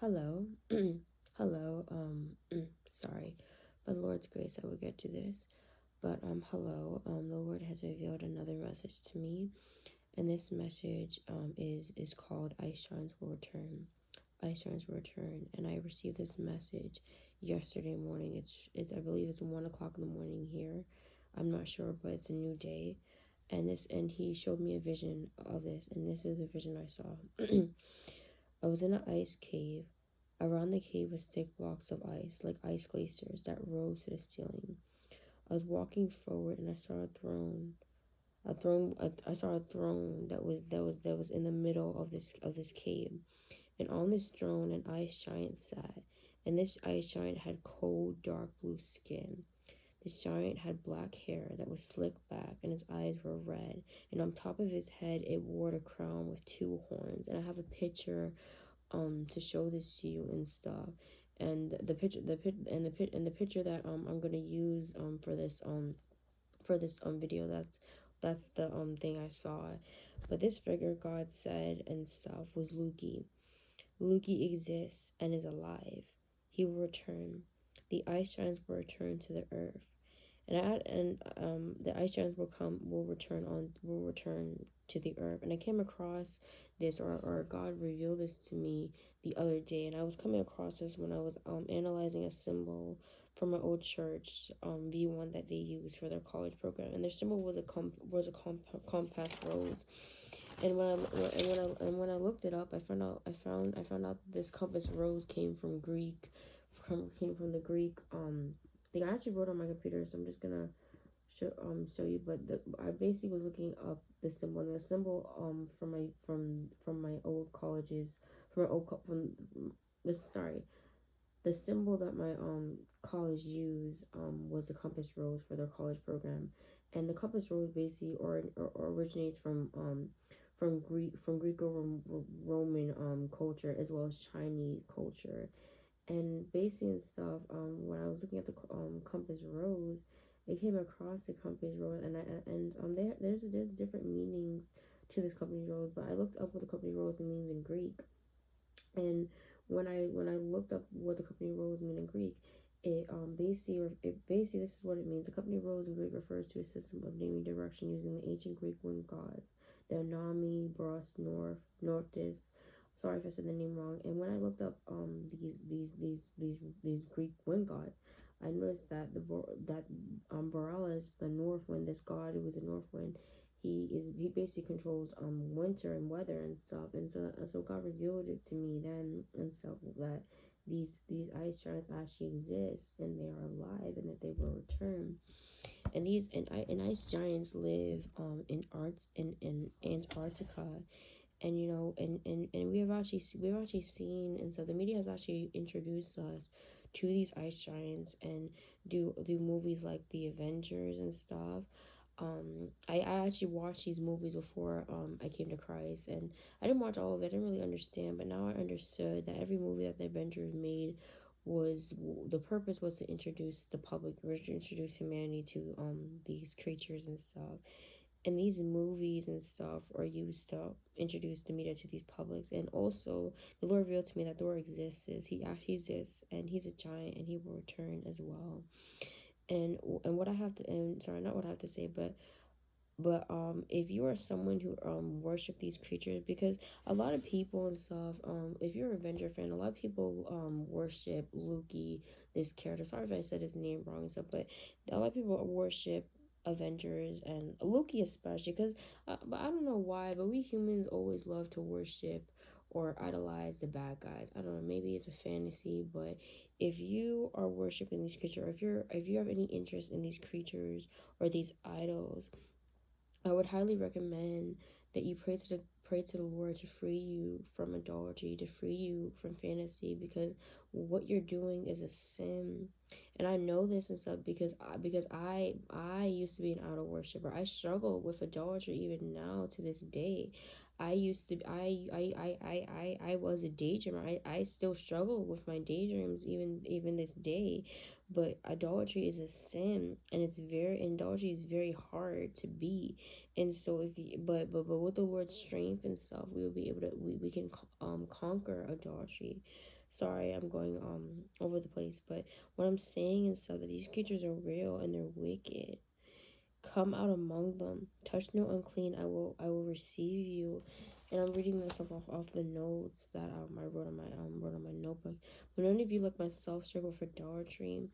Hello. Hello. Sorry. By the Lord's grace, I will get to this. But hello. The Lord has revealed another message to me, and this message is called "Ice Shines Will Return." Ice Shines will return, and I received this message yesterday morning. It's I believe it's 1 o'clock in the morning here. I'm not sure, but it's a new day, and he showed me a vision of this, and this is the vision I saw. I was in an ice cave. Around the cave was thick blocks of ice, like ice glaciers that rose to the ceiling. I was walking forward and I saw a throne. I saw a throne that was in the middle of this cave. And on this throne an ice giant sat. And this ice giant had cold, dark blue skin. This giant had black hair that was slicked back, and his eyes were red. And on top of his head, it wore a crown with two horns. And I have a picture to show this to you and stuff. And the picture that I'm gonna use for this video, that's the thing I saw. But this figure God said and stuff was Luki. Luki exists and is alive. He will return. The ice giants will return to the earth, and the ice giants will return to the earth. And I came across this, or God revealed this to me the other day, and I was coming across this when I was analyzing a symbol from my old church V1 that they use for their college program, and their symbol was compass rose. And when I looked it up, I found out this compass rose came from Greek, came from the Greek thing. I actually wrote on my computer, so I'm just gonna show you. But I basically was looking up the symbol, and the symbol from my old colleges, from my old from this sorry, the symbol that my college used was the compass rose for their college program. And the compass rose basically or originates from Greco-Roman culture, as well as Chinese culture. And basically and stuff, when I was looking at the compass rose, I came across the compass rose, and there's different meanings to this compass rose. But I looked up what the compass rose means in Greek, and when I looked up what the company rose mean in Greek, it basically this is what it means. The company rose in Greek refers to a system of naming direction using the ancient Greek wind gods, the Nami, Bros, North, Nortis. Sorry if I said the name wrong. And when I looked up these Greek wind gods, I noticed that Borealis, the north wind, this god who was a north wind, he basically controls winter and weather and stuff. And so God revealed it to me then and stuff, that these ice giants actually exist and they are alive and that they will return. And ice giants live in Antarctica. And and we've actually seen, and so the media has actually introduced us to these ice giants, and do movies like the Avengers and stuff. I actually watched these movies before I came to Christ, and I didn't watch all of it. I didn't really understand, but now I understood that every movie that the Avengers made was the purpose was to introduce the public, or to introduce humanity to these creatures and stuff. And these movies and stuff are used to introduce the media to these publics. And also the Lord revealed to me that the Lord exists. He actually exists, and he's a giant, and he will return as well. And what I have to, and sorry, not what I have to say, but if you are someone who worship these creatures, because a lot of people and stuff, if you're a Avenger fan, a lot of people worship Loki, this character. Sorry if I said his name wrong and stuff, but a lot of people worship Avengers and Loki especially, because but I don't know why, but we humans always love to worship or idolize the bad guys. I don't know, maybe it's a fantasy, but if you are worshiping these creatures, or if you have any interest in these creatures or these idols, I would highly recommend that you pray to the Lord to free you from idolatry, to free you from fantasy, because what you're doing is a sin. And I know this and stuff because I used to be an idol worshiper. I struggle with idolatry even now to this day. I used to I was a daydreamer. I still struggle with my daydreams even this day. But adultery is a sin, and adultery is very hard to beat. And so if you but with the Lord's strength and stuff, we will be able to we can conquer adultery. Sorry, I'm going over the place, but what I'm saying is so that these creatures are real and they're wicked. Come out among them, touch no unclean. I will receive you. And I'm reading this off the notes that I wrote on my notebook. But none of you like myself struggle for idolatry,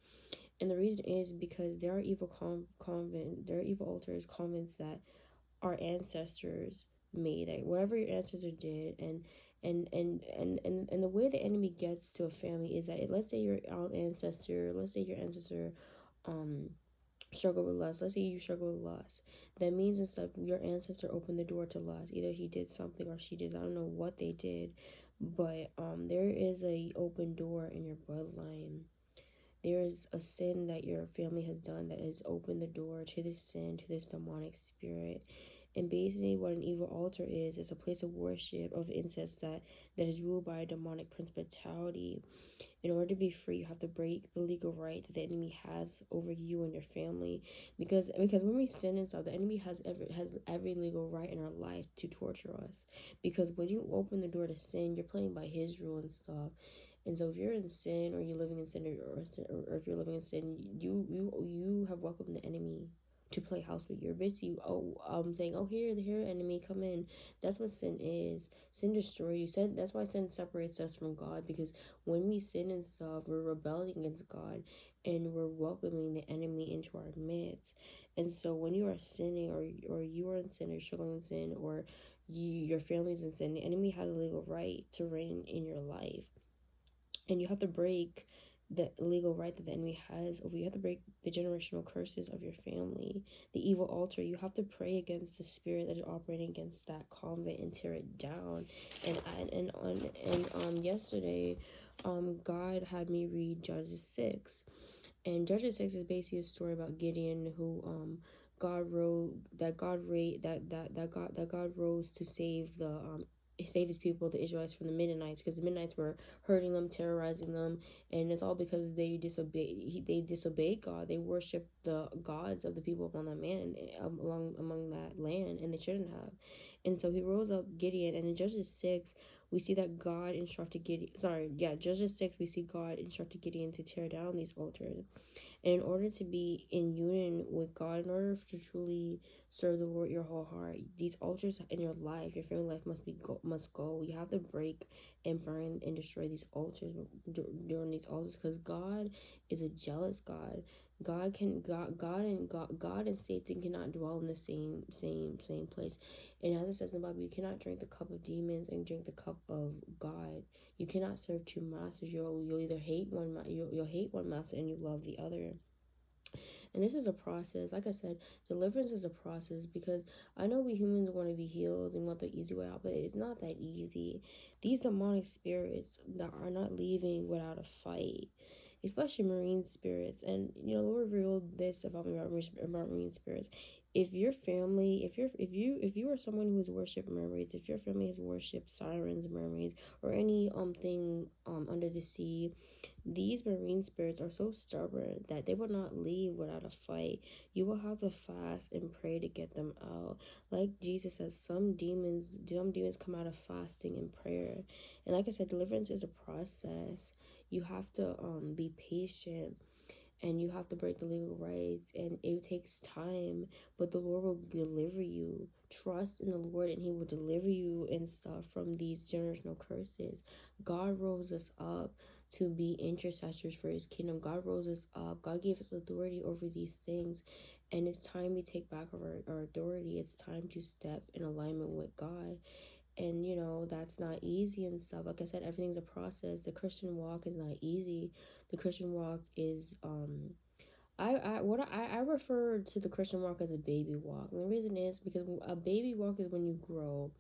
and the reason is because there are evil there are evil altars, convents that our ancestors made, like whatever your ancestors did. And the way the enemy gets to a family is that, let's say your ancestor um struggle with lust. Let's say you struggle with lust. That means and stuff, your ancestor opened the door to lust. Either he did something or she did. I don't know what they did, but there is a open door in your bloodline. There is a sin that your family has done that has opened the door to this sin, to this demonic spirit. And basically, what an evil altar is a place of worship of incense that is ruled by a demonic principality. In order to be free, you have to break the legal right that the enemy has over you and your family. Because when we sin and stuff, the enemy has every legal right in our life to torture us. Because when you open the door to sin, you're playing by his rule and stuff. And so if you're in sin, or you're living in sin, or if you're living in sin, you have welcomed the enemy to play house with you. You're basically saying, oh, here enemy, come in. That's what sin is. Sin destroys you. Sin, that's why sin separates us from God, because when we sin and stuff, we're rebelling against God, and we're welcoming the enemy into our midst. And so when you are sinning, or you are in sin, or struggling in sin, or your family's in sin, the enemy has a legal right to reign in your life. And you have to break the legal right that the enemy has over you. You have to break the generational curses of your family, the evil altar. You have to pray against the spirit that is operating against that convent and tear it down. And yesterday, God had me read Judges 6. And Judges 6 is basically a story about Gideon, who God rose that God rate that God rose to save his people, the Israelites, from the Midianites, because the Midianites were hurting them, terrorizing them. And it's all because they disobeyed God. They worshiped the gods of the people upon that man, among that land, and they shouldn't have. And so he rose up Gideon, and in Judges 6 we see that God instructed Gideon. Judges 6, we see God instructed Gideon to tear down these altars. And in order to be in union with God, in order to truly serve the Lord your whole heart, these altars in your life, your family life must go. You have to break and burn and destroy these altars during these altars, because God is a jealous God. God and Satan cannot dwell in the same place. And as it says in the Bible, you cannot drink the cup of demons and drink the cup of God. You cannot serve two masters. You'll either hate you'll hate one master and you love the other. And this is a process. Like I said, deliverance is a process, because I know we humans want to be healed and want the easy way out, but it's not that easy. These demonic spirits that are not leaving without a fight, especially marine spirits. And Lord revealed this about me about marine spirits. If your family, if you are someone who has worshipped mermaids, if your family has worshipped sirens, mermaids, or any thing under the sea, these marine spirits are so stubborn that they will not leave without a fight. You will have to fast and pray to get them out. Like Jesus says, some demons come out of fasting and prayer. And like I said, deliverance is a process. You have to be patient, and you have to break the legal rights, and it takes time, but the Lord will deliver you. Trust in the Lord, and he will deliver you and stuff from these generational curses. God rose us up to be intercessors for his kingdom. God rose us up. God gave us authority over these things, and it's time we take back our authority. It's time to step in alignment with God. And that's not easy and stuff. Like I said, everything's a process. The Christian walk is not easy. The Christian walk is I refer to the Christian walk as a baby walk. And the reason is because a baby walk is when you grow.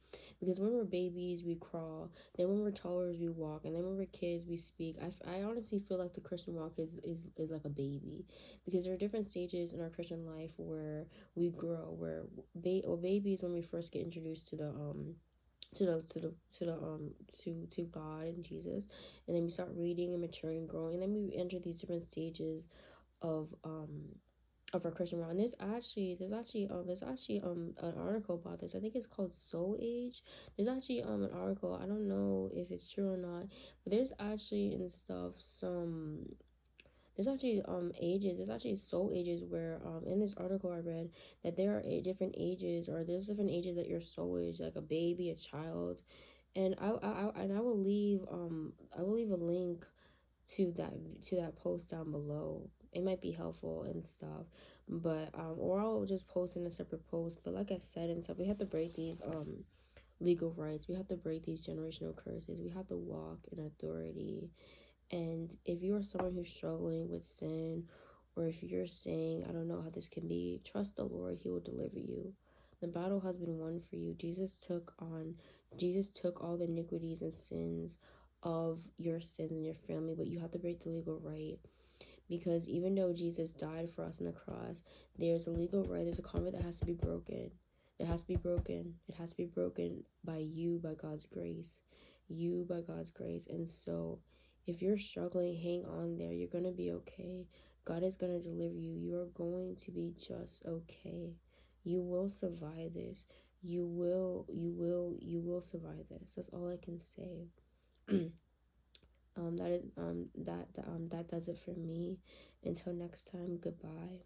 Because when we're babies, we crawl. Then when we're toddlers, we walk. And then when we're kids, we speak. I honestly feel like the Christian walk is like a baby. Because there are different stages in our Christian life where we grow. Where babies, when we first get introduced to the to the to the to the to God and Jesus, and then we start reading and maturing and growing, and then we enter these different stages of our Christian walk. And there's actually an article about this. I think it's called Soul Age. There's actually an article. I don't know if it's true or not, but there's actually and stuff some there's actually ages. There's actually soul ages where in this article I read that there are different ages, or there's different ages that your soul is, like a baby, a child, and I will leave a link to that post down below. It might be helpful and stuff, but or I'll just post in a separate post. But like I said and stuff, we have to break these legal rights. We have to break these generational curses. We have to walk in authority. And if you are someone who's struggling with sin, or if you're saying, I don't know how this can be, trust the Lord. He will deliver you. The battle has been won for you. Jesus took all the iniquities and sins of your sins and your family, but you have to break the legal right. Because even though Jesus died for us on the cross, there's a legal right, there's a covenant that has to be broken. It has to be broken. It has to be broken by you, by God's grace. You, by God's grace. And so, if you're struggling, hang on there. You're going to be okay. God is going to deliver you. You are going to be just okay. You will survive this. You will survive this. That's all I can say. That does it for me. Until next time, goodbye.